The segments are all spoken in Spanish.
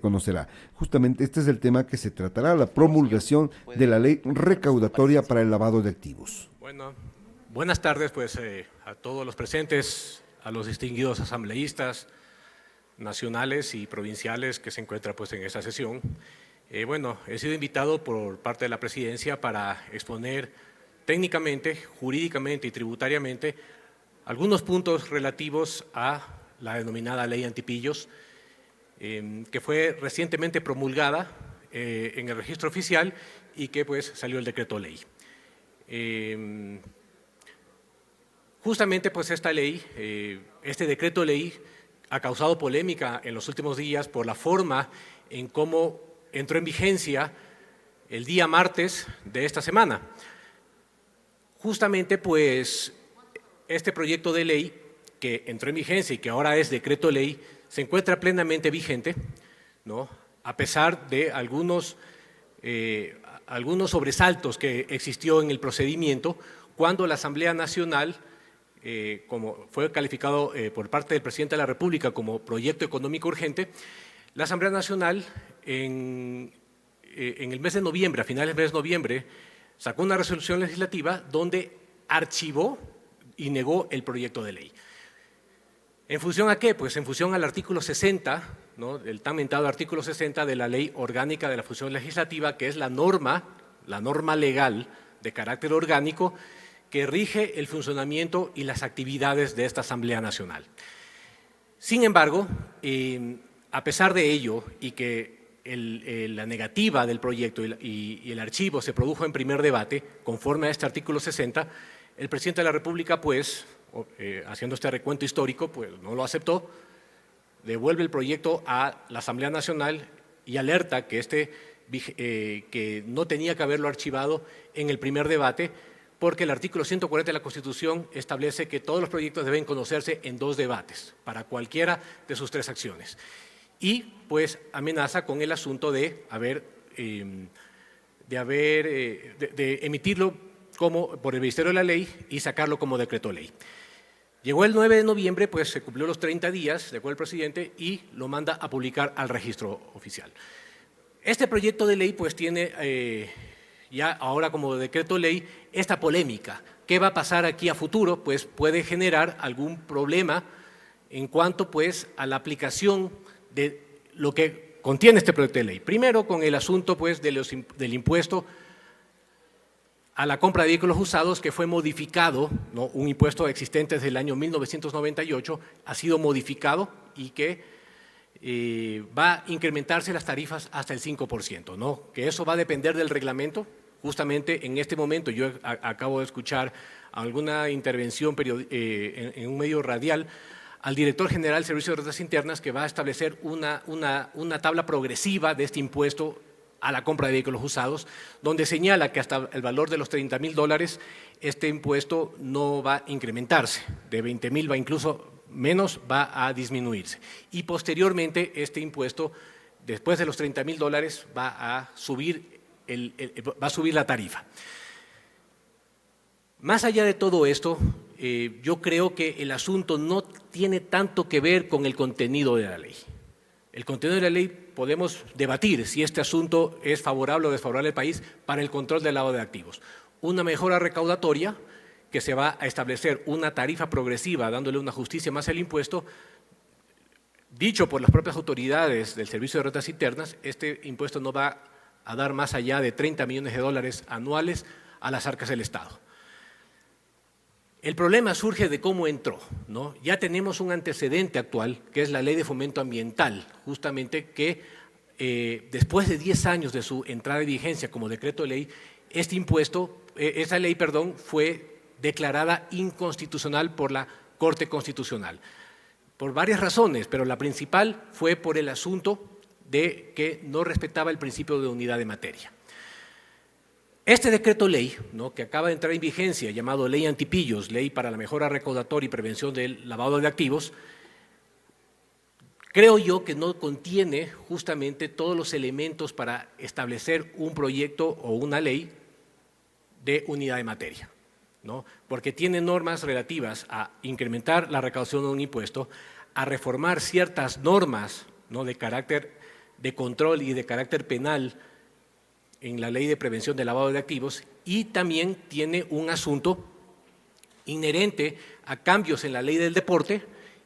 conocerá. Justamente este es el tema que se tratará, la promulgación de la ley recaudatoria para el lavado de activos. Bueno, buenas tardes pues a todos los presentes, a los distinguidos asambleístas nacionales y provinciales que se encuentran pues en esta sesión. Bueno, he sido invitado por parte de la presidencia para exponer técnicamente, jurídicamente y tributariamente algunos puntos relativos a la denominada ley antipillos, que fue recientemente promulgada en el registro oficial y que pues salió el decreto ley. Justamente pues esta ley, este decreto ley ha causado polémica en los últimos días por la forma en cómo entró en vigencia el día martes de esta semana. Justamente pues este proyecto de ley que entró en vigencia y que ahora es decreto ley se encuentra plenamente vigente, ¿no? A pesar de algunos sobresaltos que existió en el procedimiento cuando la Asamblea Nacional, como fue calificado por parte del Presidente de la República como proyecto económico urgente, la Asamblea Nacional en el mes de noviembre, a finales del mes de noviembre, sacó una resolución legislativa donde archivó y negó el proyecto de ley. ¿En función a qué? Pues en función al artículo 60, ¿no?, el tan mentado artículo 60 de la Ley Orgánica de la Función Legislativa, que es la norma legal de carácter orgánico que rige el funcionamiento y las actividades de esta Asamblea Nacional. Sin embargo, a pesar de ello y que la negativa del proyecto y el archivo se produjo en primer debate, conforme a este artículo 60, el Presidente de la República, pues, haciendo este recuento histórico, pues no lo aceptó, devuelve el proyecto a la Asamblea Nacional y alerta que, que no tenía que haberlo archivado en el primer debate, porque el artículo 140 de la Constitución establece que todos los proyectos deben conocerse en 2 debates, para cualquiera de sus 3 acciones. Y pues amenaza con el asunto de emitirlo por el Ministerio de la Ley y sacarlo como decreto ley. Llegó el 9 de noviembre, pues se cumplió los 30 días, de acuerdo al presidente, y lo manda a publicar al registro oficial. Este proyecto de ley pues tiene ya ahora como decreto ley esta polémica. ¿Qué va a pasar aquí a futuro? Pues puede generar algún problema en cuanto pues a la aplicación de lo que contiene este proyecto de ley. Primero con el asunto pues del impuesto a la compra de vehículos usados, que fue modificado, ¿no?, un impuesto existente desde el año 1998, ha sido modificado y que va a incrementarse las tarifas hasta el 5%, ¿no?, que eso va a depender del reglamento. Justamente en este momento yo acabo de escuchar alguna intervención en un medio radial al director general del Servicio de Rentas Internas, que va a establecer una tabla progresiva de este impuesto a la compra de vehículos usados, donde señala que hasta el valor de los $30,000 este impuesto no va a incrementarse, de 20,000 va incluso menos, va a disminuirse. Y posteriormente este impuesto, después de los $30,000, va a subir la tarifa. Más allá de todo esto, yo creo que el asunto no tiene tanto que ver con el contenido de la ley. El contenido de la ley podemos debatir si este asunto es favorable o desfavorable al país para el control del lavado de activos. Una mejora recaudatoria, que se va a establecer una tarifa progresiva dándole una justicia más al impuesto. Dicho por las propias autoridades del Servicio de Rentas Internas, este impuesto no va a dar más allá de $30 millones anuales a las arcas del Estado. El problema surge de cómo entró, ¿no? Ya tenemos un antecedente actual, que es la Ley de Fomento Ambiental, justamente que después de 10 años de su entrada en vigencia como decreto de ley, esa ley fue declarada inconstitucional por la Corte Constitucional, por varias razones, pero la principal fue por el asunto de que no respetaba el principio de unidad de materia. Este decreto ley, ¿no?, que acaba de entrar en vigencia, llamado Ley Antipillos, Ley para la Mejora Recaudatoria y Prevención del Lavado de Activos, creo yo que no contiene justamente todos los elementos para establecer un proyecto o una ley de unidad de materia, ¿no?, porque tiene normas relativas a incrementar la recaudación de un impuesto, a reformar ciertas normas, ¿no?, de carácter de control y de carácter penal en la Ley de Prevención del Lavado de Activos, y también tiene un asunto inherente a cambios en la Ley del Deporte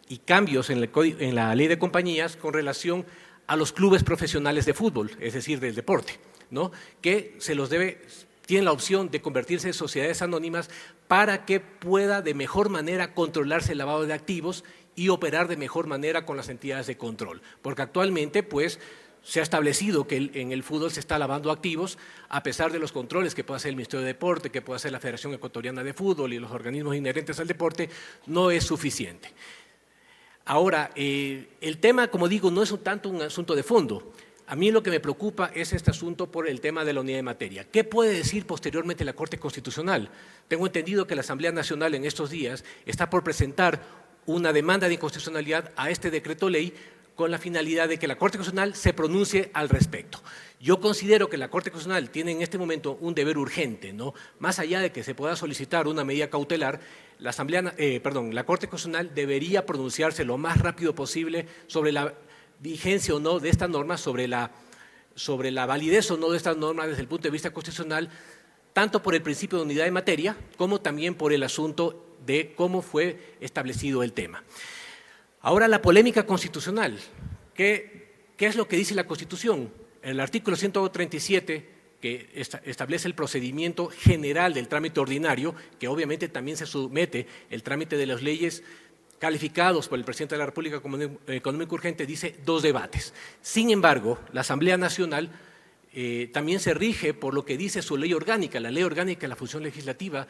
y cambios en la Ley de Compañías con relación a los clubes profesionales de fútbol, es decir, del deporte, ¿no? Que tienen la opción de convertirse en sociedades anónimas para que pueda de mejor manera controlarse el lavado de activos y operar de mejor manera con las entidades de control. Porque actualmente, pues, se ha establecido que en el fútbol se está lavando activos, a pesar de los controles que puede hacer el Ministerio de Deporte, que puede hacer la Federación Ecuatoriana de Fútbol y los organismos inherentes al deporte, no es suficiente. Ahora, el tema, como digo, no es tanto un asunto de fondo. A mí lo que me preocupa es este asunto por el tema de la unidad de materia. ¿Qué puede decir posteriormente la Corte Constitucional? Tengo entendido que la Asamblea Nacional en estos días está por presentar una demanda de inconstitucionalidad a este decreto ley con la finalidad de que la Corte Constitucional se pronuncie al respecto. Yo considero que la Corte Constitucional tiene en este momento un deber urgente, ¿no? Más allá de que se pueda solicitar una medida cautelar, la Corte Constitucional debería pronunciarse lo más rápido posible sobre la vigencia o no de esta norma, sobre la validez o no de esta norma desde el punto de vista constitucional, tanto por el principio de unidad de materia como también por el asunto de cómo fue establecido el tema. Ahora, la polémica constitucional. ¿Qué es lo que dice la Constitución? El artículo 137, que establece el procedimiento general del trámite ordinario, que obviamente también se somete el trámite de las leyes calificados por el Presidente de la República como económico urgente, dice 2 debates. Sin embargo, la Asamblea Nacional también se rige por lo que dice su ley orgánica, la Ley Orgánica de la Función Legislativa,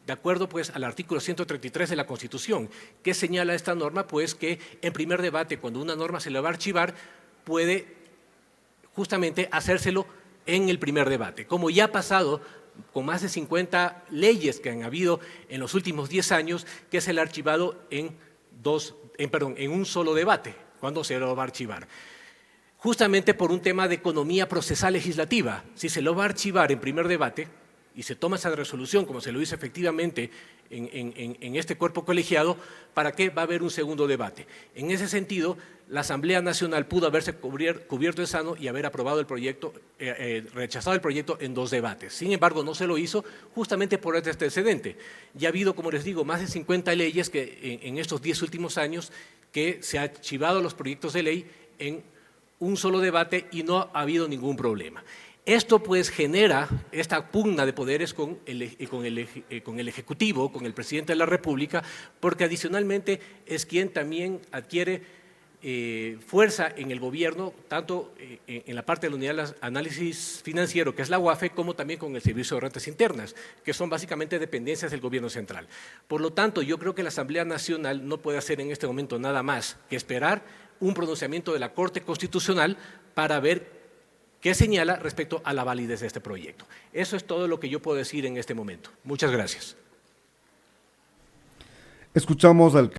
de acuerdo pues al artículo 133 de la Constitución, que señala esta norma pues que en primer debate, cuando una norma se le va a archivar, puede justamente hacérselo en el primer debate. Como ya ha pasado con más de 50 leyes que han habido en los últimos 10 años, que se le ha archivado en un solo debate, cuando se lo va a archivar. Justamente por un tema de economía procesal legislativa, si se lo va a archivar en primer debate, y se toma esa resolución, como se lo hizo efectivamente en este cuerpo colegiado, ¿para qué va a haber un segundo debate? En ese sentido, la Asamblea Nacional pudo haberse cubierto de sano y haber aprobado el proyecto, rechazado el proyecto en 2 debates. Sin embargo, no se lo hizo justamente por este antecedente. Ya ha habido, como les digo, más de 50 leyes que en estos 10 últimos años que se han archivado los proyectos de ley en un solo debate y no ha habido ningún problema. Esto pues genera esta pugna de poderes con el Ejecutivo, con el Presidente de la República, porque adicionalmente es quien también adquiere fuerza en el gobierno, tanto en la parte de la unidad de análisis financiero, que es la UAFE, como también con el Servicio de Rentas Internas, que son básicamente dependencias del gobierno central. Por lo tanto, yo creo que la Asamblea Nacional no puede hacer en este momento nada más que esperar un pronunciamiento de la Corte Constitucional para ver qué señala respecto a la validez de este proyecto. Eso es todo lo que yo puedo decir en este momento. Muchas gracias. Escuchamos al